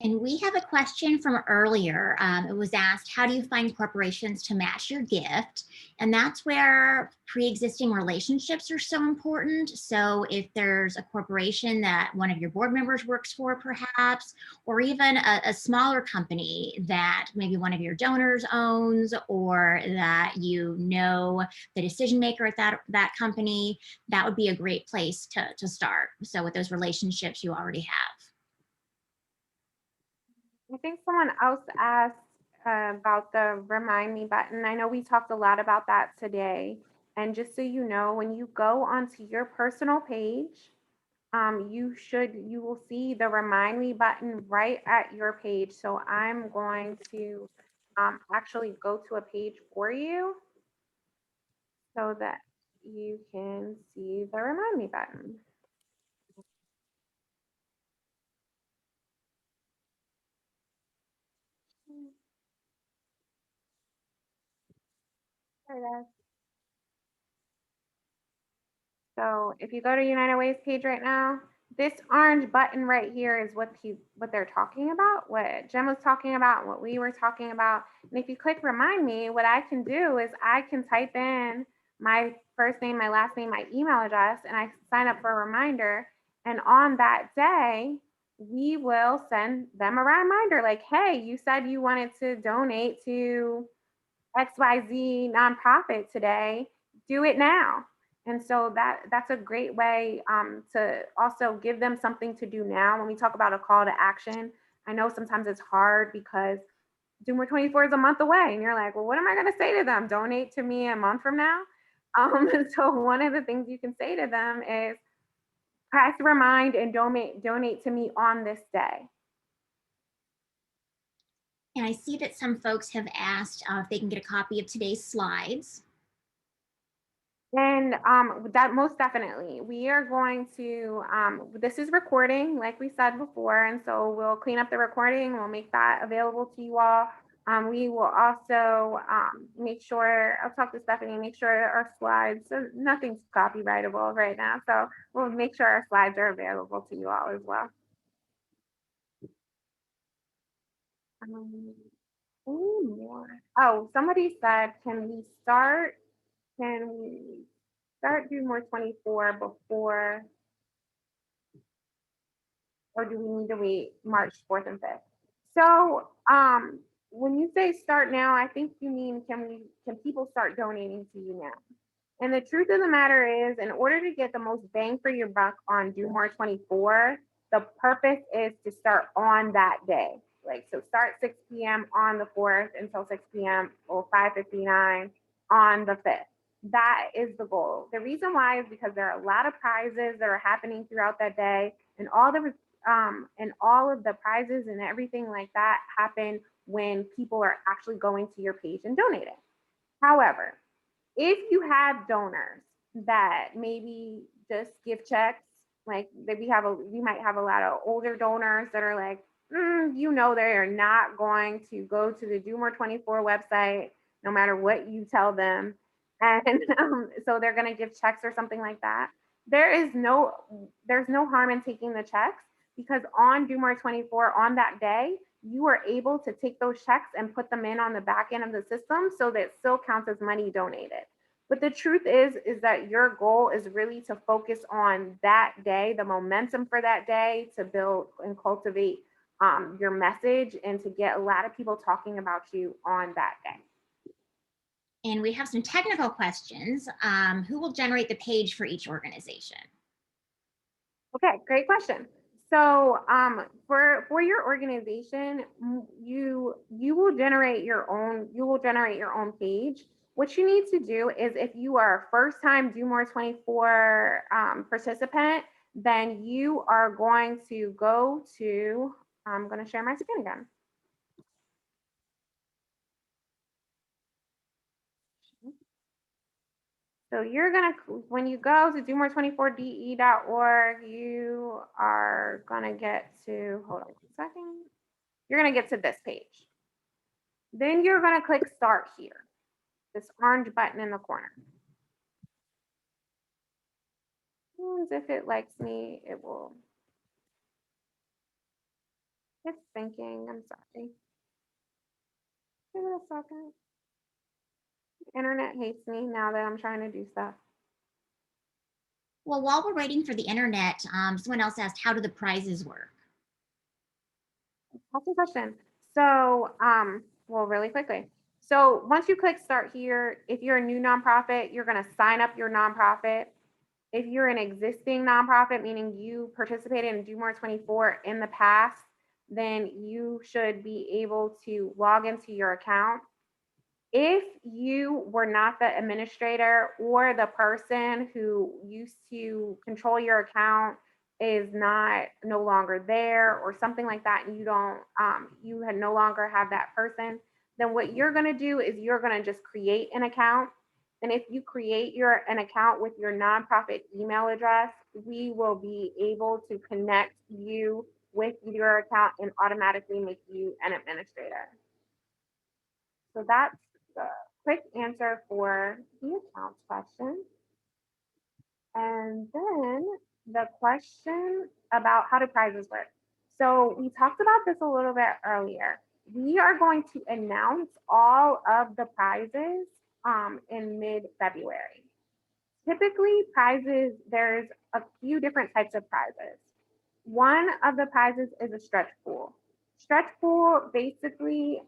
And we have a question from earlier. It was asked, how do you find corporations to match your gift? And that's where pre-existing relationships are so important. So if there's a corporation that one of your board members works for, perhaps, or even a smaller company that maybe one of your donors owns, or that the decision maker at that company, that would be a great place to start. So with those relationships you already have. I think someone else asked about the remind me button. I know we talked a lot about that today. And just so you know, when you go onto your personal page, you will see the remind me button right at your page. So I'm going to actually go to a page for you so that you can see the remind me button. There it is. So if you go to United Way's page right now, this orange button right here is what they're talking about, what Jen was talking about, what we were talking about. And if you click remind me, what I can do is I can type in my first name, my last name, my email address, and I sign up for a reminder. And on that day, we will send them a reminder like, hey, you said you wanted to donate to XYZ nonprofit today, do it now. And so that's a great way to also give them something to do now. When we talk about a call to action, I know sometimes it's hard because Do More 24 is a month away, and you're like, well, what am I going to say to them? Donate to me a month from now? So one of the things you can say to them is press remind and donate to me on this day. And I see that some folks have asked if they can get a copy of today's slides. And that most definitely, we are going to, this is recording, like we said before, and so we'll clean up the recording, we'll make that available to you all. We will also make sure, I'll talk to Stephanie, make sure our slides, so nothing's copyrightable right now, so we'll make sure our slides are available to you all as well. Oh, somebody said, can we start Do More 24 before, or do we need to wait March 4th and 5th? So when you say start now, I think you mean can people start donating to you now? And the truth of the matter is, in order to get the most bang for your buck on Do More 24, the purpose is to start on that day. Like, so start 6 p.m. on the 4th until 6 p.m. or 5:59 on the 5th. That is the goal. The reason why is because there are a lot of prizes that are happening throughout that day, and all of the prizes and everything like that happen when people are actually going to your page and donating. However, if you have donors that maybe just give checks, like that we might have a lot of older donors that are like, they are not going to go to the Do More 24 website no matter what you tell them, and so they're going to give checks or something like that. There's no harm in taking the checks, because on Do More 24 on that day, you are able to take those checks and put them in on the back end of the system, so that it still counts as money donated. But the truth is that your goal is really to focus on that day, the momentum for that day, to build and cultivate your message, and to get a lot of people talking about you on that day. And we have some technical questions. Who will generate the page for each organization? Okay, great question. So for your organization, you will generate your own page. What you need to do is, if you are a first time Do More 24 participant, then you are going to go to, I'm going to share my screen again. So you're going to, when you go to domore24de.org, you are going to get to, hold on a second. You're going to get to this page. Then you're going to click start here, this orange button in the corner. And if it likes me, it will. It's thinking, I'm sorry. Give it a second. Internet hates me now that I'm trying to do stuff. Well, while we're waiting for the internet, someone else asked, how do the prizes work? That's a question. So, well, really quickly. So once you click start here, if you're a new nonprofit, you're going to sign up your nonprofit. If you're an existing nonprofit, meaning you participated in Do More 24 in the past, then you should be able to log into your account. If you were not the administrator, or the person who used to control your account is no longer there, or something like that, and you had no longer have that person, then what you're going to do is you're going to just create an account. And if you create an account with your nonprofit email address, we will be able to connect you with your account and automatically make you an administrator. So that's the quick answer for the accounts question. And then the question about how do prizes work. So we talked about this a little bit earlier. We are going to announce all of the prizes in mid-February. Typically, prizes, there's a few different types of prizes. One of the prizes is a stretch pool. Stretch pool, basically,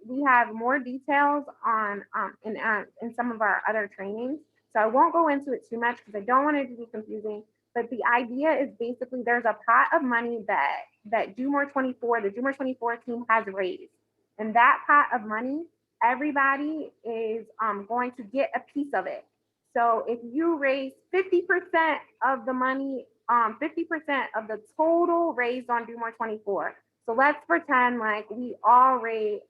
we have more details on in some of our other trainings. So I won't go into it too much because I don't want it to be confusing. But the idea is basically there's a pot of money that Do More 24, the Do More 24 team has raised. And that pot of money, everybody is going to get a piece of it. So if you raise 50% of the money, 50% of the total raised on Do More 24. So let's pretend like we all raise,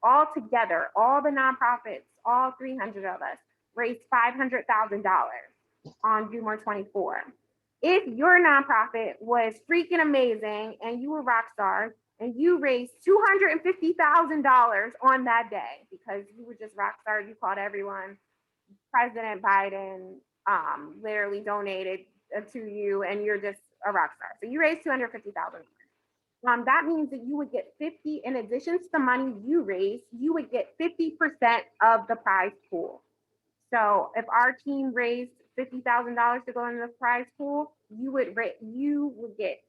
all together, all the nonprofits, all 300 of us, raised $500,000 on Do More 24. If your nonprofit was freaking amazing and you were rock stars and you raised $250,000 on that day because you were just rock stars, you called everyone, President Biden literally donated to you, and you're just a rock star. So you raised $250,000. That means that you would get 50, in addition to the money you raised, you would get 50% of the prize pool. So if our team raised $50,000 to go into the prize pool, you would get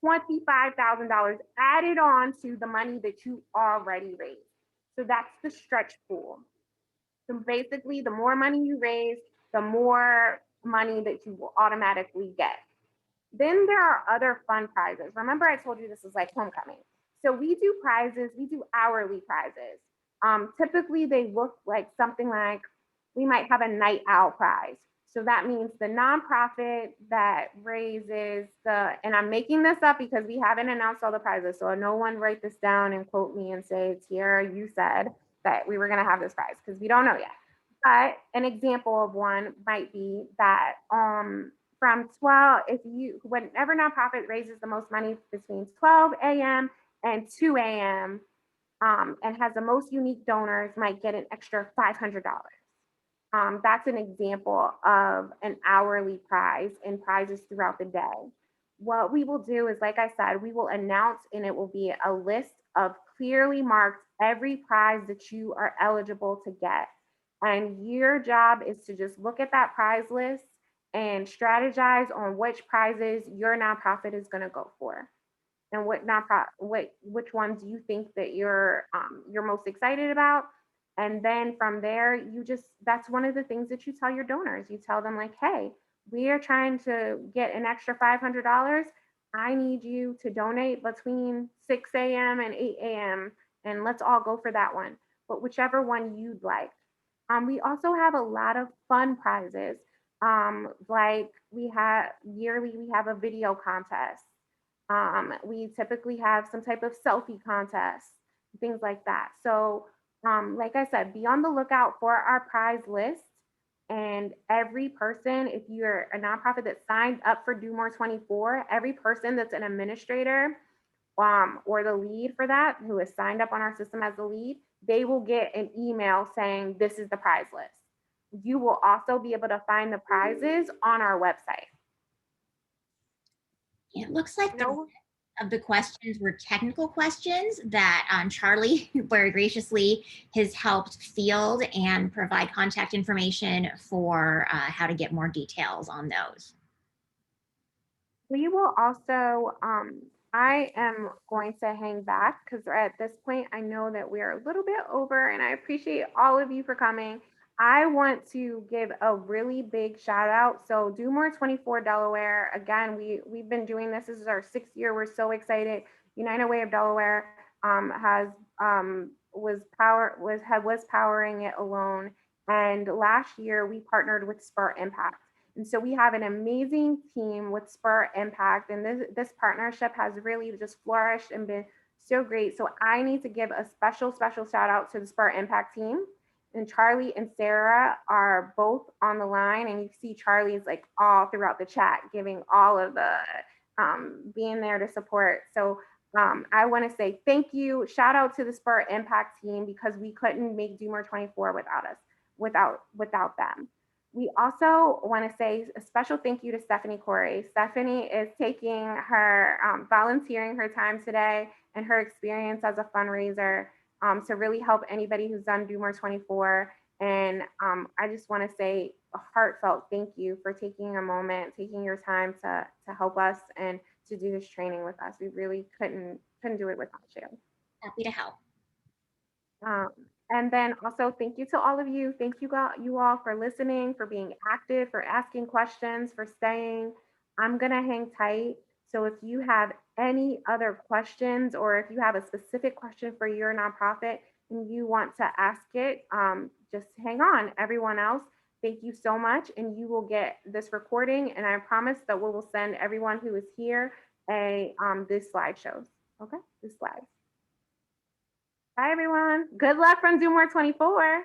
$25,000 added on to the money that you already raised. So that's the stretch pool. So basically, the more money you raise, the more money that you will automatically get. Then there are other fun prizes. Remember, I told you this is like homecoming. So we do prizes, we do hourly prizes. Typically, they look like something like we might have a night owl prize. So that means the nonprofit that raises and I'm making this up because we haven't announced all the prizes. So no one write this down and quote me and say, Tiara, you said that we were going to have this prize because we don't know yet. But an example of one might be that from 12, whenever nonprofit raises the most money between 12 a.m. and 2 a.m. And has the most unique donors might get an extra $500. That's an example of an hourly prize and prizes throughout the day. What we will do is, like I said, we will announce and it will be a list of clearly marked every prize that you are eligible to get. And your job is to just look at that prize list and strategize on which prizes your nonprofit is going to go for and which ones you think that you're most excited about. And then from there, that's one of the things that you tell your donors. You tell them like, hey, we are trying to get an extra $500. I need you to donate between 6 a.m. and 8 a.m. and let's all go for that one. But whichever one you'd like. We also have a lot of fun prizes. Like we have a video contest. We typically have some type of selfie contest, things like that. So, like I said, be on the lookout for our prize list. And every person, if you're a nonprofit that signed up for Do More 24, every person that's an administrator or the lead for that, who is signed up on our system as the lead, they will get an email saying this is the prize list. You will also be able to find the prizes on our website. It looks like the No, of the questions were technical questions that Charlie very graciously has helped field and provide contact information for how to get more details on those. we will also, I am going to hang back because at this point, I know that we are a little bit over and I appreciate all of you for coming. I want to give a really big shout out. So Do More 24 Delaware, again, we've been doing this. This is our 6th year. We're so excited. United Way of Delaware was powering it alone. And last year we partnered with Spur Impact. And so we have an amazing team with Spur Impact, and this partnership has really just flourished and been so great. So I need to give a special shout out to the Spur Impact team. And Charlie and Sarah are both on the line, and you see Charlie's like all throughout the chat, giving all of the being there to support. So I want to say thank you, shout out to the Spur Impact team because we couldn't make Do More 24 without us, without them. We also want to say a special thank you to Stephanie Corey. Stephanie is taking her, volunteering her time today and her experience as a fundraiser to really help anybody who's done Do More 24. And I just want to say a heartfelt thank you for taking a moment, taking your time to help us and to do this training with us. We really couldn't do it without you. Happy to help. And then also thank you to all of you. Thank you all for listening, for being active, for asking questions, for staying. I'm gonna hang tight. So if you have any other questions or if you have a specific question for your nonprofit and you want to ask it, just hang on. Everyone else, thank you so much. And you will get this recording. And I promise that we will send everyone who is here this slideshows. Okay, this slide. Bye, everyone. Good luck from Do More 24.